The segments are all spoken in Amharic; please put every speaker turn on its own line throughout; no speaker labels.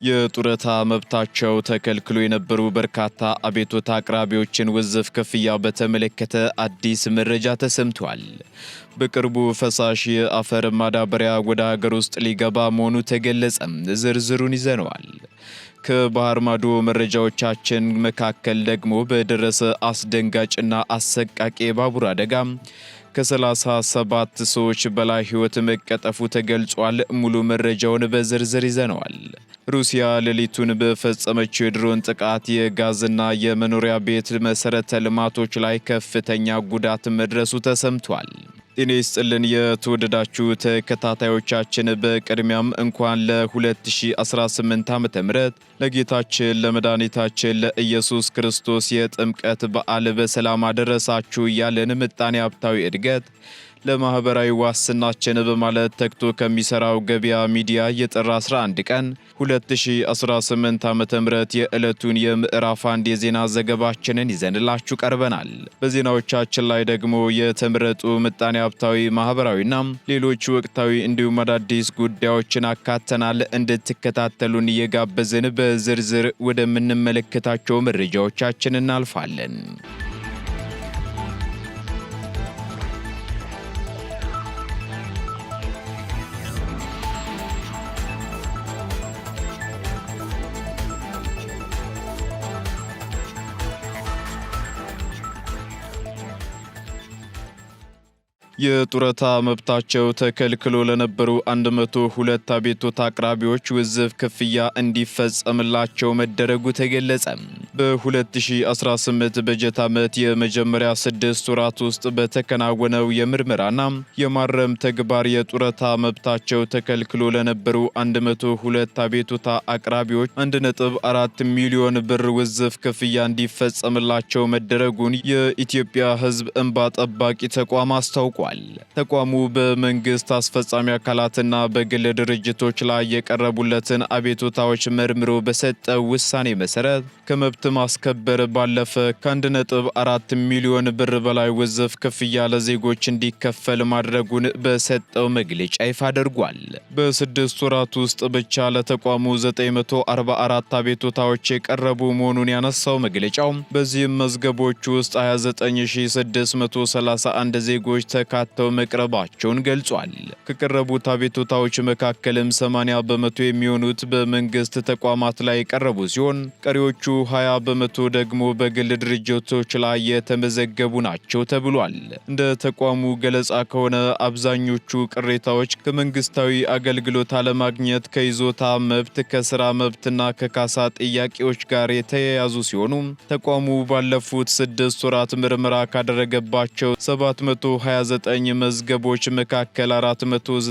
የጡረታ መብታቸው ተከልክሎ የነበሩ በርካታ አቤቱታ አቅራቢዎችን ውዝፍ ክፍያ በተመለከተ አዲስ መረጃ ተሰምቷል። በቅርቡ ፈሳሽ የአፈር ማዳበሪያ ወደ ሀገር ውስጥ ሊገባ መሆኑ ተገለጸ። ዝርዝሩን ይዘነዋል። ከባህር ማዶ መረጃዎቻችን መካከል ደግሞ በደረሰ አስደንጋጭና አሰቃቂ የባቡር አደጋ ከ37 ሰዎች በላይ ሕይወት መቀጠፉ ተገልጿል። ሙሉ መረጃውን በዝርዝር ይዘነዋል። ሩሲያ ሌሊቱን በፈጸመችው የድሮን ጥቃት የጋዝና የመኖሪያ ቤት መሰረተ ልማቶች ላይ ከፍተኛ ጉዳት መድረሱ ተሰምቷል። ጤና ይስጥልን የተወደዳችሁ ተከታታዮቻችን፣ በቅድሚያም እንኳን ለ2018 ዓ.ም ለጌታችን ለመድኃኒታችን ለኢየሱስ ክርስቶስ የጥምቀት በዓል በሰላም አደረሳችሁ እያለን ምጣኔ ሀብታዊ እድገት ለማህበራዊ ዋስትናችን በማለት ተግቶ ከሚሰራው ገበያ ሚዲያ የጥር 11 ቀን 2018 ዓ.ም የዕለቱን የምዕራፍ 1 የዜና ዘገባችንን ይዘንላችሁ ቀርበናል። በዜናዎቻችን ላይ ደግሞ የተመረጡ ምጣኔ ሀብታዊ፣ ማህበራዊና ሌሎች ወቅታዊ እንዲሁም አዳዲስ ጉዳዮችን አካተናል። እንድትከታተሉን እየጋበዝን በዝርዝር ወደምንመለከታቸው መረጃዎቻችን እናልፋለን። የጡረታ መብታቸው ተከልክሎ ለነበሩ 102 አቤቱታ አቅራቢዎች ውዝፍ ክፍያ እንዲፈጸምላቸው መደረጉ ተገለጸ። በ2018 በጀት ዓመት የመጀመሪያ 6 ወራት ውስጥ በተከናወነው የምርመራና የማረም ተግባር የጡረታ መብታቸው ተከልክሎ ለነበሩ 102 አቤቱታ አቅራቢዎች 1.4 ሚሊዮን ብር ውዝፍ ክፍያ እንዲፈጸምላቸው መደረጉን የኢትዮጵያ ሕዝብ እንባ ጠባቂ ተቋም አስታውቋል። ተቋሙ በመንግስት አስፈጻሚ አካላትና በግል ድርጅቶች ላይ የቀረቡለትን አቤቱታዎች መርምሮ በሰጠው ውሳኔ መሰረት ከመብት ማስከበር ባለፈ ከ1.4 ሚሊዮን ብር በላይ ውዝፍ ክፍያ ለዜጎች እንዲከፈል ማድረጉን በሰጠው መግለጫ ይፋ አድርጓል። በ6 ወራት ውስጥ ብቻ ለተቋሙ 944 አቤቱታዎች የቀረቡ መሆኑን ያነሳው መግለጫው በዚህም መዝገቦች ውስጥ 29631 ዜጎች ተካተው መቅረባቸውን ገልጿል። ከቀረቡት አቤቱታዎች መካከልም 80 በመቶ የሚሆኑት በመንግስት ተቋማት ላይ የቀረቡ ሲሆን ቀሪዎቹ 20 በመቶ ደግሞ በግል ድርጅቶች ላይ የተመዘገቡ ናቸው ተብሏል። እንደ ተቋሙ ገለጻ ከሆነ አብዛኞቹ ቅሬታዎች ከመንግስታዊ አገልግሎት አለማግኘት፣ ከይዞታ መብት፣ ከስራ መብትና ከካሳ ጥያቄዎች ጋር የተያያዙ ሲሆኑ ተቋሙ ባለፉት 6 ወራት ምርመራ ካደረገባቸው 729 መዝገቦች መካከል 493ቱ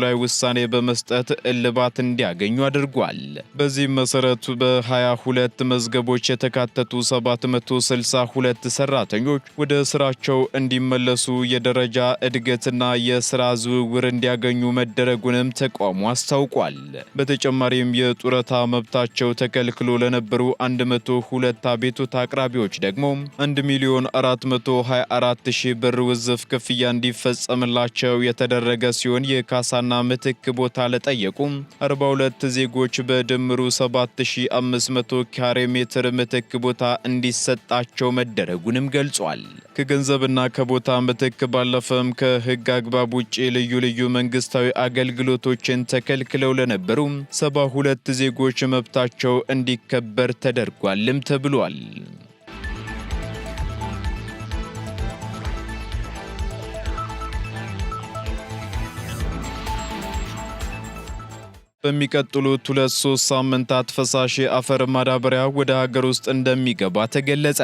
ላይ ውሳኔ በመስጠት እልባት እንዲያገኙ አድርጓል። በዚህም መሰረት በ22 መዝገቦች የተካተቱ 762 ሰራተኞች ወደ ስራቸው እንዲመለሱ የደረጃ እድገትና የስራ ዝውውር እንዲያገኙ መደረጉንም ተቋሙ አስታውቋል። በተጨማሪም የጡረታ መብታቸው ተከልክሎ ለነበሩ 102 አቤቱታ አቅራቢዎች ደግሞ 1,424,000 ብር ውዝፍ ክፍያ እንዲፈጸምላቸው የተደረገ ሲሆን የካሳና ምትክ ቦታ ለጠየቁ 42 ዜጎች በድምሩ 7500 ካሬ ሜትር ምትክ ቦታ እንዲሰጣቸው መደረጉንም ገልጿል። ከገንዘብና ከቦታ ምትክ ባለፈም ከህግ አግባብ ውጪ ልዩ ልዩ መንግስታዊ አገልግሎቶችን ተከልክለው ለነበሩ 72 ዜጎች መብታቸው እንዲከበር ተደርጓልም ተብሏል። በሚቀጥሉት 2-3 ሳምንታት ፈሳሽ የአፈር ማዳበሪያ ወደ ሀገር ውስጥ እንደሚገባ ተገለጸ።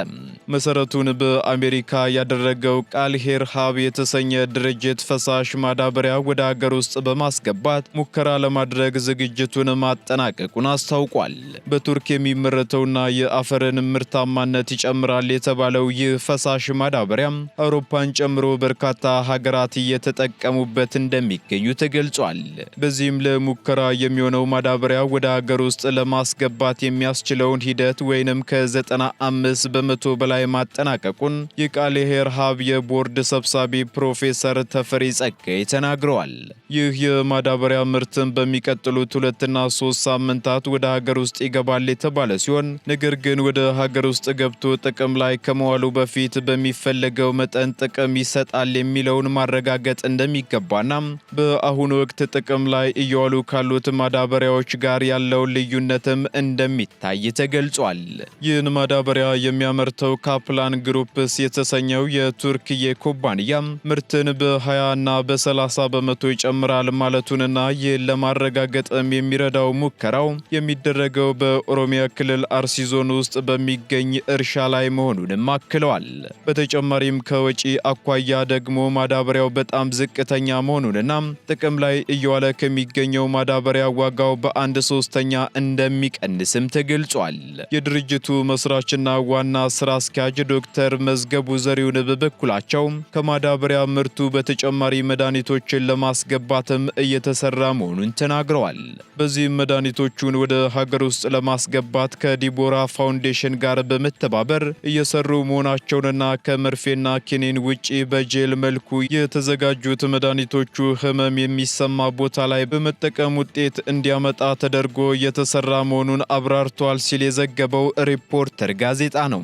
መሰረቱን በአሜሪካ ያደረገው ቃል ሄር ሀብ የተሰኘ ድርጅት ፈሳሽ ማዳበሪያ ወደ ሀገር ውስጥ በማስገባት ሙከራ ለማድረግ ዝግጅቱን ማጠናቀቁን አስታውቋል። በቱርክ የሚመረተውና የአፈርን ምርታማነት ይጨምራል የተባለው ይህ ፈሳሽ ማዳበሪያ አውሮፓን ጨምሮ በርካታ ሀገራት እየተጠቀሙበት እንደሚገኙ ተገልጿል። በዚህም ለሙከራ የሚሆነው ማዳበሪያ ወደ ሀገር ውስጥ ለማስገባት የሚያስችለውን ሂደት ወይንም ከ95 በመቶ በላይ ማጠናቀቁን የቃለ ሄርሃብ የቦርድ ሰብሳቢ ፕሮፌሰር ተፈሪ ጸጋይ ተናግረዋል። ይህ የማዳበሪያ ምርትን በሚቀጥሉት 2 እና 3 ሳምንታት ወደ ሀገር ውስጥ ይገባል የተባለ ሲሆን ነገር ግን ወደ ሀገር ውስጥ ገብቶ ጥቅም ላይ ከመዋሉ በፊት በሚፈለገው መጠን ጥቅም ይሰጣል የሚለውን ማረጋገጥ እንደሚገባና በአሁኑ ወቅት ጥቅም ላይ እየዋሉ ካሉት ማዳበሪያዎች ጋር ያለው ልዩነትም እንደሚታይ ተገልጿል። ይህን ማዳበሪያ የሚያመርተው ካፕላን ግሩፕስ የተሰኘው የቱርክዬ ኩባንያ ምርትን በ20 እና በ30 በመቶ ይጨምራል ማለቱንና ይህን ለማረጋገጥም የሚረዳው ሙከራው የሚደረገው በኦሮሚያ ክልል አርሲ ዞን ውስጥ በሚገኝ እርሻ ላይ መሆኑንም አክለዋል። በተጨማሪም ከወጪ አኳያ ደግሞ ማዳበሪያው በጣም ዝቅተኛ መሆኑንና ጥቅም ላይ እየዋለ ከሚገኘው ማዳበሪያ ዋጋው በ1/3 እንደሚቀንስም ተገልጿል። የድርጅቱ መስራችና ዋና ስራ አስኪያጅ ዶክተር መዝገቡ ዘሪሁን በበኩላቸው ከማዳበሪያ ምርቱ በተጨማሪ መድኃኒቶችን ለማስገባትም እየተሰራ መሆኑን ተናግረዋል። በዚህም መድኃኒቶቹን ወደ ሀገር ውስጥ ለማስገባት ከዲቦራ ፋውንዴሽን ጋር በመተባበር እየሰሩ መሆናቸውንና ከመርፌና ኪኒን ውጪ በጄል መልኩ የተዘጋጁት መድኃኒቶቹ ህመም የሚሰማ ቦታ ላይ በመጠቀም ውጤት እንዲያመጣ ተደርጎ እየተሰራ መሆኑን አብራርቷል ሲል የዘገበው ሪፖርተር ጋዜጣ ነው።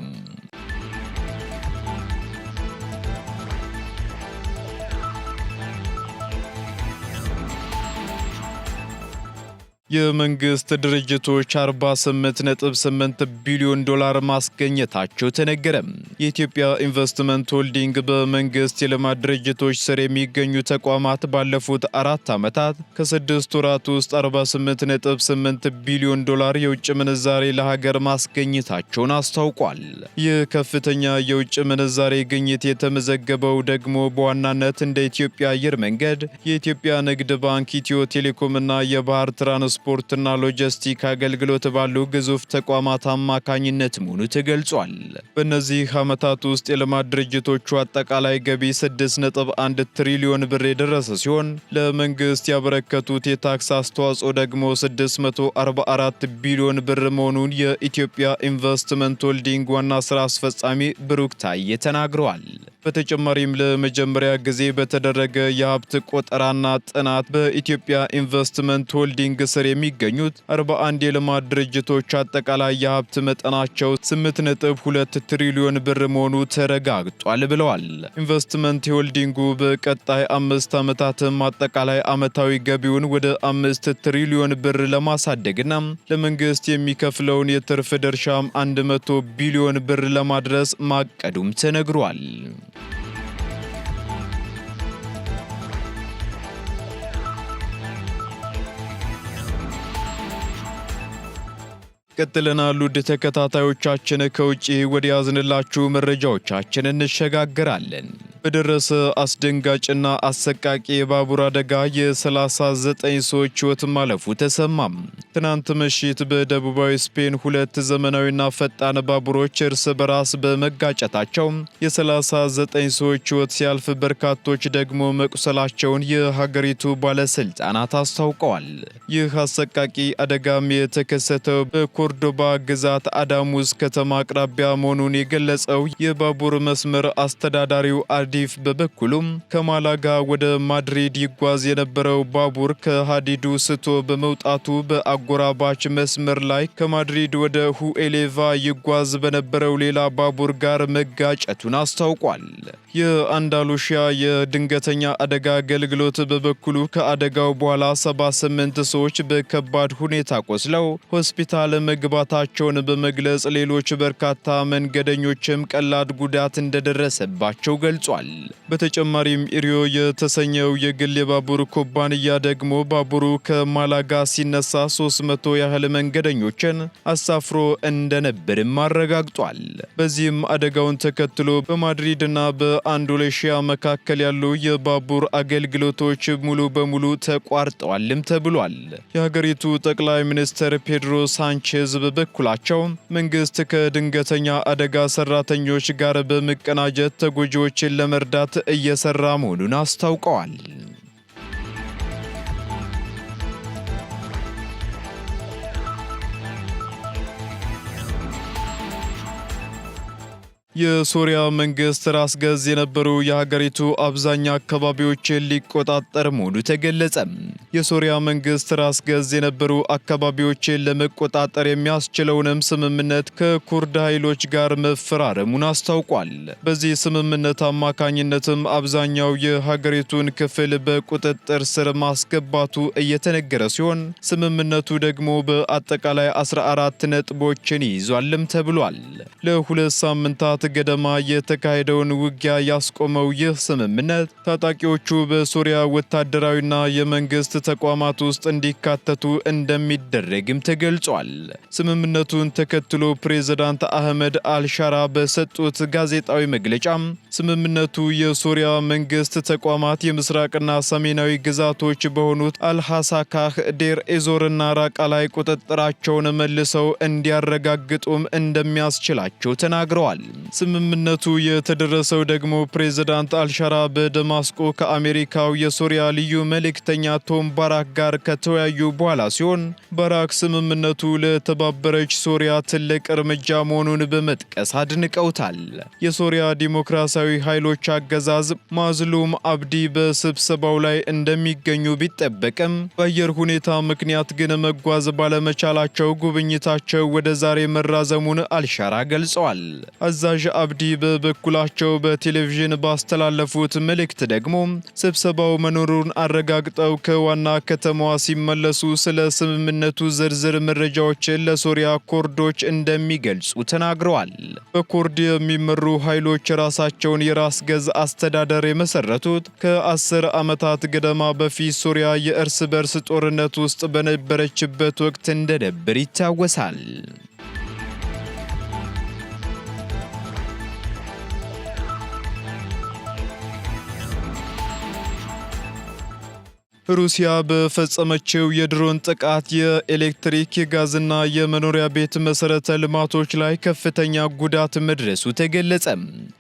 የመንግስት ድርጅቶች 48.8 ቢሊዮን ዶላር ማስገኘታቸው ተነገረ። የኢትዮጵያ ኢንቨስትመንት ሆልዲንግ በመንግስት የልማት ድርጅቶች ስር የሚገኙ ተቋማት ባለፉት 4 ዓመታት ከ6 ወራት ውስጥ 48.8 ቢሊዮን ዶላር የውጭ ምንዛሬ ለሀገር ማስገኘታቸውን አስታውቋል። ይህ ከፍተኛ የውጭ ምንዛሬ ግኝት የተመዘገበው ደግሞ በዋናነት እንደ ኢትዮጵያ አየር መንገድ፣ የኢትዮጵያ ንግድ ባንክ፣ ኢትዮ ቴሌኮም እና የባህር ትራንስፖርትና ሎጂስቲክ አገልግሎት ባሉ ግዙፍ ተቋማት አማካኝነት መሆኑ ተገልጿል። በእነዚህ ዓመታት ውስጥ የልማት ድርጅቶቹ አጠቃላይ ገቢ 6.1 ትሪሊዮን ብር የደረሰ ሲሆን ለመንግስት ያበረከቱት የታክስ አስተዋጽኦ ደግሞ 644 ቢሊዮን ብር መሆኑን የኢትዮጵያ ኢንቨስትመንት ሆልዲንግ ዋና ስራ አስፈጻሚ ብሩክ ታዬ ተናግረዋል። በተጨማሪም ለመጀመሪያ ጊዜ በተደረገ የሀብት ቆጠራና ጥናት በኢትዮጵያ ኢንቨስትመንት ሆልዲንግ ስር የሚገኙት 41 የልማት ድርጅቶች አጠቃላይ የሀብት መጠናቸው 8.2 ትሪሊዮን ብር መሆኑ ተረጋግጧል ብለዋል። ኢንቨስትመንት ሆልዲንጉ በቀጣይ 5 ዓመታትም አጠቃላይ ዓመታዊ ገቢውን ወደ 5 ትሪሊዮን ብር ለማሳደግና ለመንግስት የሚከፍለውን የትርፍ ድርሻም 100 ቢሊዮን ብር ለማድረስ ማቀዱም ተነግሯል። ቀጥለናል። ውድ ተከታታዮቻችን ከውጪ ወደ ያዝንላችሁ መረጃዎቻችን እንሸጋግራለን። በደረሰ አስደንጋጭና አሰቃቂ የባቡር አደጋ የ39 ሰዎች ሕይወት ማለፉ ተሰማም። ትናንት ምሽት በደቡባዊ ስፔን 2 ዘመናዊና ፈጣን ባቡሮች እርስ በራስ በመጋጨታቸው የ39 ሰዎች ሕይወት ሲያልፍ በርካቶች ደግሞ መቁሰላቸውን የሀገሪቱ ባለስልጣናት አስታውቀዋል። ይህ አሰቃቂ አደጋም የተከሰተው በኮርዶባ ግዛት አዳሙስ ከተማ አቅራቢያ መሆኑን የገለጸው የባቡር መስመር አስተዳዳሪው ዲፍ በበኩሉም ከማላጋ ወደ ማድሪድ ይጓዝ የነበረው ባቡር ከሃዲዱ ስቶ በመውጣቱ በአጎራባች መስመር ላይ ከማድሪድ ወደ ሁኤሌቫ ይጓዝ በነበረው ሌላ ባቡር ጋር መጋጨቱን አስታውቋል። የአንዳሉሺያ የድንገተኛ አደጋ አገልግሎት በበኩሉ ከአደጋው በኋላ 78 ሰዎች በከባድ ሁኔታ ቆስለው ሆስፒታል መግባታቸውን በመግለጽ ሌሎች በርካታ መንገደኞችም ቀላል ጉዳት እንደደረሰባቸው ገልጿል። በተጨማሪም ኢሪዮ የተሰኘው የግል የባቡር ኩባንያ ደግሞ ባቡሩ ከማላጋ ሲነሳ 300 ያህል መንገደኞችን አሳፍሮ እንደነበርም አረጋግጧል። በዚህም አደጋውን ተከትሎ በማድሪድና በአንዳሉሺያ መካከል ያሉ የባቡር አገልግሎቶች ሙሉ በሙሉ ተቋርጠዋልም ተብሏል። የሀገሪቱ ጠቅላይ ሚኒስትር ፔድሮ ሳንቼዝ በበኩላቸው መንግስት ከድንገተኛ አደጋ ሰራተኞች ጋር በመቀናጀት ተጎጂዎችን ለመርዳት እየሰራ መሆኑን አስታውቀዋል። የሶሪያ መንግስት ራስ ገዝ የነበሩ የሀገሪቱ አብዛኛ አካባቢዎችን ሊቆጣጠር መሆኑ ተገለጸ። የሶሪያ መንግስት ራስ ገዝ የነበሩ አካባቢዎችን ለመቆጣጠር የሚያስችለውንም ስምምነት ከኩርድ ኃይሎች ጋር መፈራረሙን አስታውቋል። በዚህ ስምምነት አማካኝነትም አብዛኛው የሀገሪቱን ክፍል በቁጥጥር ስር ማስገባቱ እየተነገረ ሲሆን ስምምነቱ ደግሞ በአጠቃላይ 14 ነጥቦችን ይዟልም ተብሏል። ለሁለት ሳምንታት ገደማ የተካሄደውን ውጊያ ያስቆመው ይህ ስምምነት ታጣቂዎቹ በሶሪያ ወታደራዊና የመንግስት ተቋማት ውስጥ እንዲካተቱ እንደሚደረግም ተገልጿል። ስምምነቱን ተከትሎ ፕሬዝዳንት አህመድ አልሻራ በሰጡት ጋዜጣዊ መግለጫ ስምምነቱ የሶሪያ መንግስት ተቋማት የምስራቅና ሰሜናዊ ግዛቶች በሆኑት አልሐሳካህ፣ ዴር ኤዞርና ራቃ ላይ ቁጥጥራቸውን መልሰው እንዲያረጋግጡም እንደሚያስችላቸው ተናግረዋል። ስምምነቱ የተደረሰው ደግሞ ፕሬዝዳንት አልሻራ በደማስቆ ከአሜሪካው የሶሪያ ልዩ መልእክተኛ ቶም ባራክ ጋር ከተወያዩ በኋላ ሲሆን ባራክ ስምምነቱ ለተባበረች ሶሪያ ትልቅ እርምጃ መሆኑን በመጥቀስ አድንቀውታል። የሶሪያ ዲሞክራሲያዊ ኃይሎች አገዛዝ ማዝሉም አብዲ በስብሰባው ላይ እንደሚገኙ ቢጠበቅም በአየር ሁኔታ ምክንያት ግን መጓዝ ባለመቻላቸው ጉብኝታቸው ወደ ዛሬ መራዘሙን አልሻራ ገልጸዋል። አዛዥ አብዲ በበኩላቸው በቴሌቪዥን ባስተላለፉት መልእክት ደግሞ ስብሰባው መኖሩን አረጋግጠው ከዋና ከተማዋ ሲመለሱ ስለ ስምምነቱ ዝርዝር መረጃዎችን ለሶሪያ ኩርዶች እንደሚገልጹ ተናግረዋል። በኩርድ የሚመሩ ኃይሎች ራሳቸውን የራስ ገዝ አስተዳደር የመሰረቱት ከ10 ዓመታት ገደማ በፊት ሶሪያ የእርስ በርስ ጦርነት ውስጥ በነበረችበት ወቅት እንደነበር ይታወሳል። ሩሲያ በፈጸመችው የድሮን ጥቃት የኤሌክትሪክ የጋዝና የመኖሪያ ቤት መሰረተ ልማቶች ላይ ከፍተኛ ጉዳት መድረሱ ተገለጸ።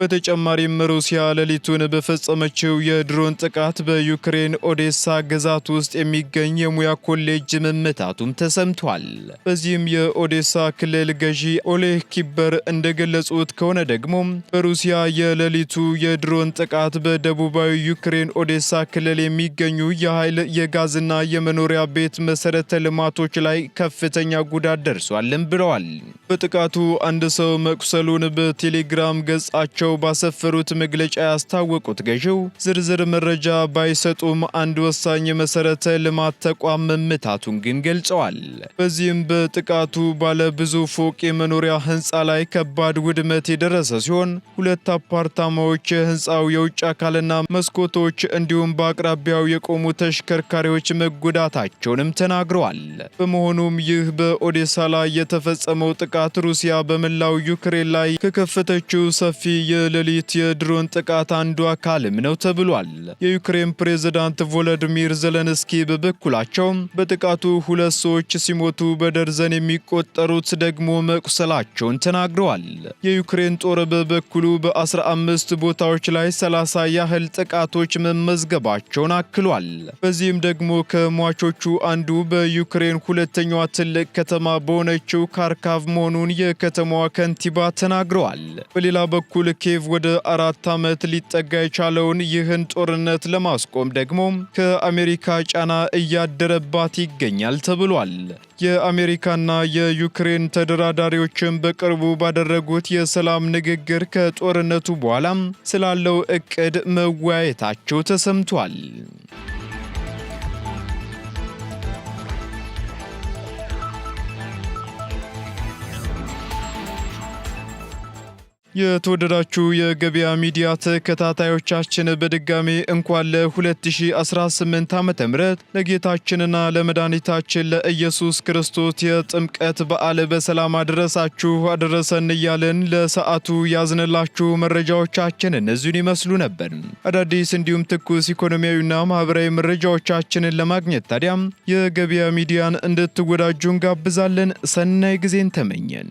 በተጨማሪም ሩሲያ ሌሊቱን በፈጸመችው የድሮን ጥቃት በዩክሬን ኦዴሳ ግዛት ውስጥ የሚገኝ የሙያ ኮሌጅ መመታቱም ተሰምቷል። በዚህም የኦዴሳ ክልል ገዢ ኦሌህ ኪበር እንደገለጹት ከሆነ ደግሞ በሩሲያ የሌሊቱ የድሮን ጥቃት በደቡባዊ ዩክሬን ኦዴሳ ክልል የሚገኙ የኃይል የጋዝና የመኖሪያ ቤት መሰረተ ልማቶች ላይ ከፍተኛ ጉዳት ደርሷልም ብለዋል። በጥቃቱ አንድ ሰው መቁሰሉን በቴሌግራም ገጻቸው ባሰፈሩት መግለጫ ያስታወቁት ገዢው ዝርዝር መረጃ ባይሰጡም አንድ ወሳኝ የመሰረተ ልማት ተቋም መመታቱን ግን ገልጸዋል። በዚህም በጥቃቱ ባለ ብዙ ፎቅ የመኖሪያ ህንፃ ላይ ከባድ ውድመት የደረሰ ሲሆን ሁለት አፓርታማዎች፣ የህንፃው የውጭ አካልና መስኮቶች እንዲሁም በአቅራቢያው የቆሙ ተሽከርካሪዎች መጎዳታቸውንም ተናግረዋል። በመሆኑም ይህ በኦዴሳ ላይ የተፈጸመው ጥቃት ሩሲያ በመላው ዩክሬን ላይ ከከፈተችው ሰፊ የሌሊት የድሮን ጥቃት አንዱ አካልም ነው ተብሏል። የዩክሬን ፕሬዝዳንት ቮሎዲሚር ዜሌንስኪ በበኩላቸው በጥቃቱ 2 ሰዎች ሲሞቱ በደርዘን የሚቆጠሩት ደግሞ መቁሰላቸውን ተናግረዋል። የዩክሬን ጦር በበኩሉ በ15 ቦታዎች ላይ 30 ያህል ጥቃቶች መመዝገባቸውን አክሏል። በዚህም ደግሞ ከሟቾቹ አንዱ በዩክሬን ሁለተኛዋ ትልቅ ከተማ በሆነችው ካርካቭ መሆኑን የከተማዋ ከንቲባ ተናግረዋል። በሌላ በኩል ኬቭ ወደ 4 ዓመት ሊጠጋ የቻለውን ይህን ጦርነት ለማስቆም ደግሞ ከአሜሪካ ጫና እያደረባት ይገኛል ተብሏል። የአሜሪካና የዩክሬን ተደራዳሪዎችን በቅርቡ ባደረጉት የሰላም ንግግር ከጦርነቱ በኋላም ስላለው እቅድ መወያየታቸው ተሰምቷል። የተወደዳችሁ የገበያ ሚዲያ ተከታታዮቻችን በድጋሜ እንኳን ለ2018 ዓ.ም ለጌታችንና ለመድኃኒታችን ለኢየሱስ ክርስቶስ የጥምቀት በዓል በሰላም አደረሳችሁ አደረሰን እያለን ለሰዓቱ ያዝንላችሁ መረጃዎቻችን እነዚህን ይመስሉ ነበር። አዳዲስ እንዲሁም ትኩስ ኢኮኖሚያዊና ማህበራዊ መረጃዎቻችንን ለማግኘት ታዲያም የገበያ ሚዲያን እንድትወዳጁ እንጋብዛለን። ሰናይ ጊዜን ተመኘን።